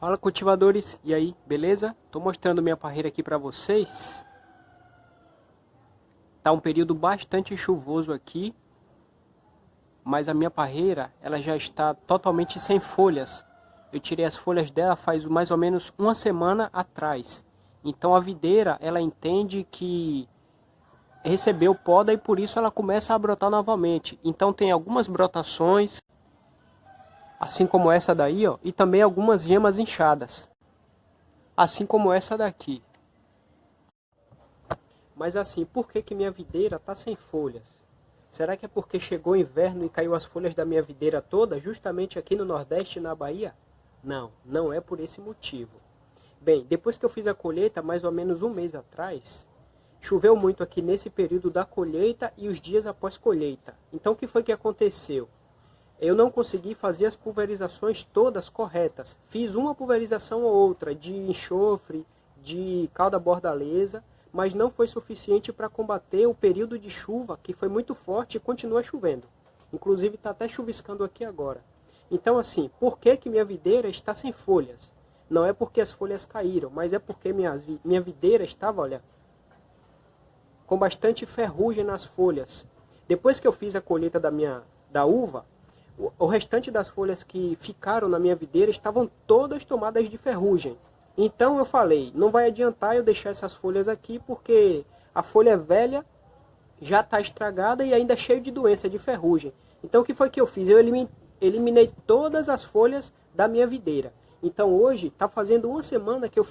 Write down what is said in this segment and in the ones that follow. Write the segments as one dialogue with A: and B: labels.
A: Fala, cultivadores, e aí, beleza? Tô mostrando minha parreira aqui para vocês. Tá um período bastante chuvoso aqui, mas a minha parreira, ela já está totalmente sem folhas. Eu tirei as folhas dela faz mais ou menos uma semana atrás. Então a videira, ela entende que recebeu poda e por isso ela começa a brotar novamente. Então tem algumas brotações, assim como essa daí, ó, e também algumas gemas inchadas, assim como essa daqui. Mas assim, por que que minha videira está sem folhas? Será que é porque chegou o inverno e caiu as folhas da minha videira toda, justamente aqui no Nordeste, na Bahia? Não, não é por esse motivo. Bem, depois que eu fiz a colheita, mais ou menos um mês atrás, choveu muito aqui nesse período da colheita e os dias após colheita. Então o que foi que aconteceu? Eu não consegui fazer as pulverizações todas corretas. Fiz uma pulverização ou outra de enxofre, de calda bordaleza, mas não foi suficiente para combater o período de chuva, que foi muito forte e continua chovendo. Inclusive está até chuviscando aqui agora. Então assim, por que que minha videira está sem folhas? Não é porque as folhas caíram, mas é porque minha videira estava, olha, com bastante ferrugem nas folhas. Depois que eu fiz a colheita da uva, o restante das folhas que ficaram na minha videira estavam todas tomadas de ferrugem. Então eu falei, não vai adiantar eu deixar essas folhas aqui, porque a folha velha já está estragada e ainda cheio de doença, de ferrugem. Então o que foi que eu fiz? Eu eliminei todas as folhas da minha videira. Então hoje está fazendo uma semana que eu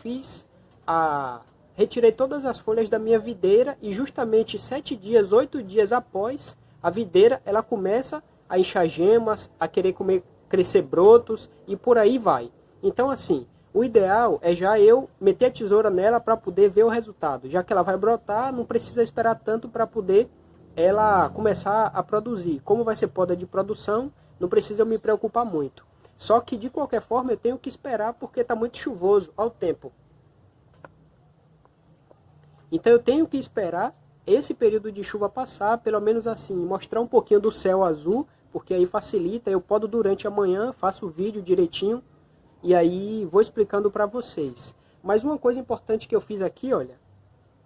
A: retirei todas as folhas da minha videira e justamente 7 dias, 8 dias após, a videira ela começa a inchar gemas, a querer crescer brotos e por aí vai. Então assim, o ideal é já eu meter a tesoura nela para poder ver o resultado. Já que ela vai brotar, não precisa esperar tanto para poder ela começar a produzir. Como vai ser poda de produção, não precisa eu me preocupar muito. Só que de qualquer forma eu tenho que esperar porque está muito chuvoso ao tempo. Então eu tenho que esperar esse período de chuva passar, pelo menos assim, mostrar um pouquinho do céu azul, porque aí facilita. Eu podo durante a manhã, faço o vídeo direitinho e aí vou explicando para vocês. Mas uma coisa importante que eu fiz aqui, olha,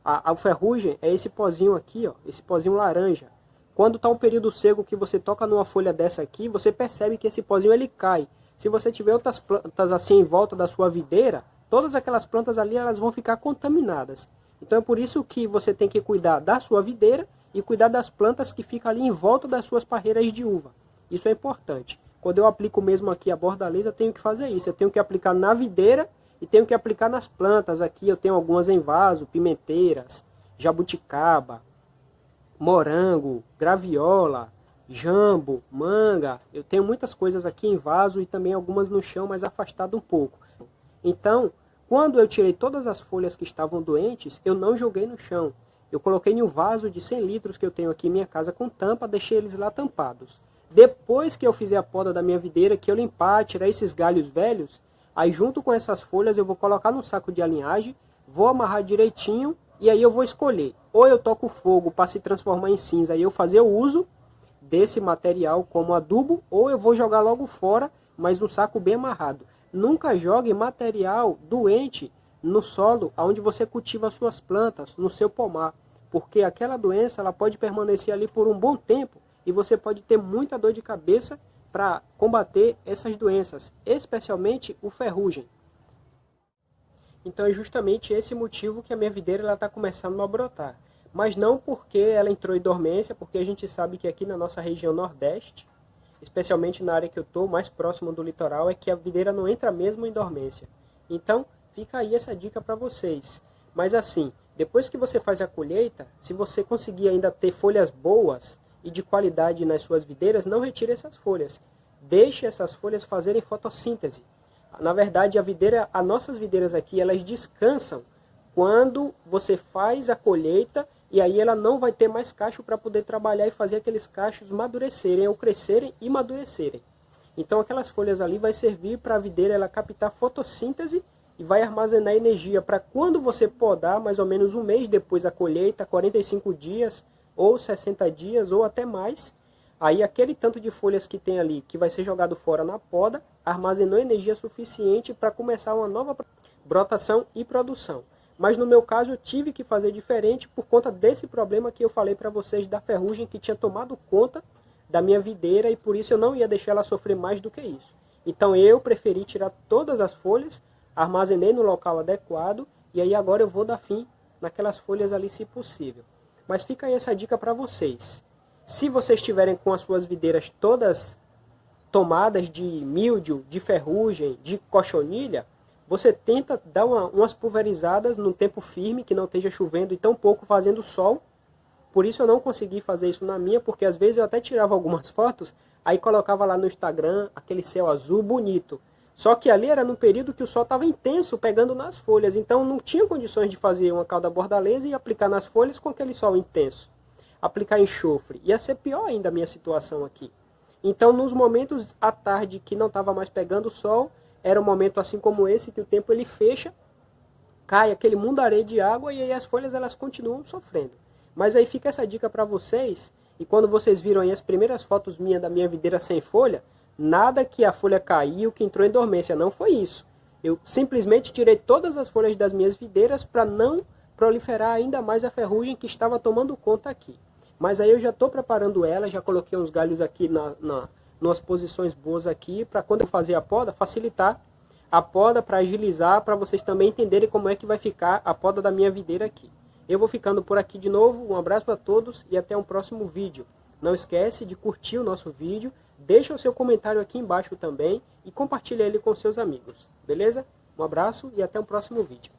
A: a ferrugem é esse pozinho aqui, ó, esse pozinho laranja. Quando está um período seco que você toca numa folha dessa aqui, você percebe que esse pozinho ele cai. Se você tiver outras plantas assim em volta da sua videira, todas aquelas plantas ali elas vão ficar contaminadas. Então é por isso que você tem que cuidar da sua videira e cuidar das plantas que ficam ali em volta das suas parreiras de uva. Isso é importante. Quando eu aplico mesmo aqui a bordaleza, eu tenho que fazer isso. Eu tenho que aplicar na videira e tenho que aplicar nas plantas. Aqui eu tenho algumas em vaso, pimenteiras, jabuticaba, morango, graviola, jambo, manga. Eu tenho muitas coisas aqui em vaso e também algumas no chão, mas afastado um pouco. Então, quando eu tirei todas as folhas que estavam doentes, eu não joguei no chão. Eu coloquei em um vaso de 100 litros que eu tenho aqui em minha casa com tampa, deixei eles lá tampados. Depois que eu fizer a poda da minha videira, que eu limpar, tirar esses galhos velhos, aí junto com essas folhas eu vou colocar no saco de alinhagem, vou amarrar direitinho e aí eu vou escolher. Ou eu toco fogo para se transformar em cinza e eu fazer o uso desse material como adubo, ou eu vou jogar logo fora, mas no saco bem amarrado. Nunca jogue material doente no solo onde você cultiva suas plantas, no seu pomar, porque aquela doença ela pode permanecer ali por um bom tempo e você pode ter muita dor de cabeça para combater essas doenças, especialmente o ferrugem. Então é justamente esse motivo que a minha videira está começando a brotar. Mas não porque ela entrou em dormência, porque a gente sabe que aqui na nossa região Nordeste, especialmente na área que eu estou, mais próximo do litoral, é que a videira não entra mesmo em dormência. Então fica aí essa dica para vocês. Mas assim, depois que você faz a colheita, se você conseguir ainda ter folhas boas e de qualidade nas suas videiras, não retire essas folhas. Deixe essas folhas fazerem fotossíntese. Na verdade, as nossas videiras aqui, elas descansam quando você faz a colheita e aí ela não vai ter mais cacho para poder trabalhar e fazer aqueles cachos madurecerem ou crescerem e madurecerem. Então aquelas folhas ali vai servir para a videira ela captar fotossíntese e vai armazenar energia para quando você podar, mais ou menos um mês depois da colheita, 45 dias ou 60 dias ou até mais, Aí aquele tanto de folhas que tem ali, que vai ser jogado fora na poda, armazenou energia suficiente para começar uma nova brotação e produção. Mas no meu caso eu tive que fazer diferente por conta desse problema que eu falei para vocês da ferrugem que tinha tomado conta da minha videira e por isso eu não ia deixar ela sofrer mais do que isso. Então eu preferi tirar todas as folhas, armazenei no local adequado e aí agora eu vou dar fim naquelas folhas ali se possível. Mas fica aí essa dica para vocês. Se vocês estiverem com as suas videiras todas tomadas de míldio, de ferrugem, de cochonilha, você tenta dar umas pulverizadas num tempo firme, que não esteja chovendo e tão pouco fazendo sol. Por isso eu não consegui fazer isso na minha, porque às vezes eu até tirava algumas fotos, aí colocava lá no Instagram aquele céu azul bonito. Só que ali era num período que o sol estava intenso, pegando nas folhas, então não tinha condições de fazer uma cauda bordaleza e aplicar nas folhas com aquele sol intenso. Aplicar enxofre. Ia ser pior ainda a minha situação aqui. Então nos momentos à tarde que não estava mais pegando sol, era um momento assim como esse, que o tempo ele fecha, cai aquele mundaréu de água e aí as folhas elas continuam sofrendo. Mas aí fica essa dica para vocês, e quando vocês viram aí as primeiras fotos minhas da minha videira sem folha, nada que a folha caiu, que entrou em dormência, não foi isso. Eu simplesmente tirei todas as folhas das minhas videiras para não proliferar ainda mais a ferrugem que estava tomando conta aqui. Mas aí eu já estou preparando ela, já coloquei uns galhos aqui nas posições boas aqui, para quando eu fazer a poda, facilitar a poda, para agilizar, para vocês também entenderem como é que vai ficar a poda da minha videira aqui. Eu vou ficando por aqui de novo, um abraço a todos e até um próximo vídeo. Não esquece de curtir o nosso vídeo, deixa o seu comentário aqui embaixo também e compartilha ele com seus amigos, beleza? Um abraço e até o próximo vídeo.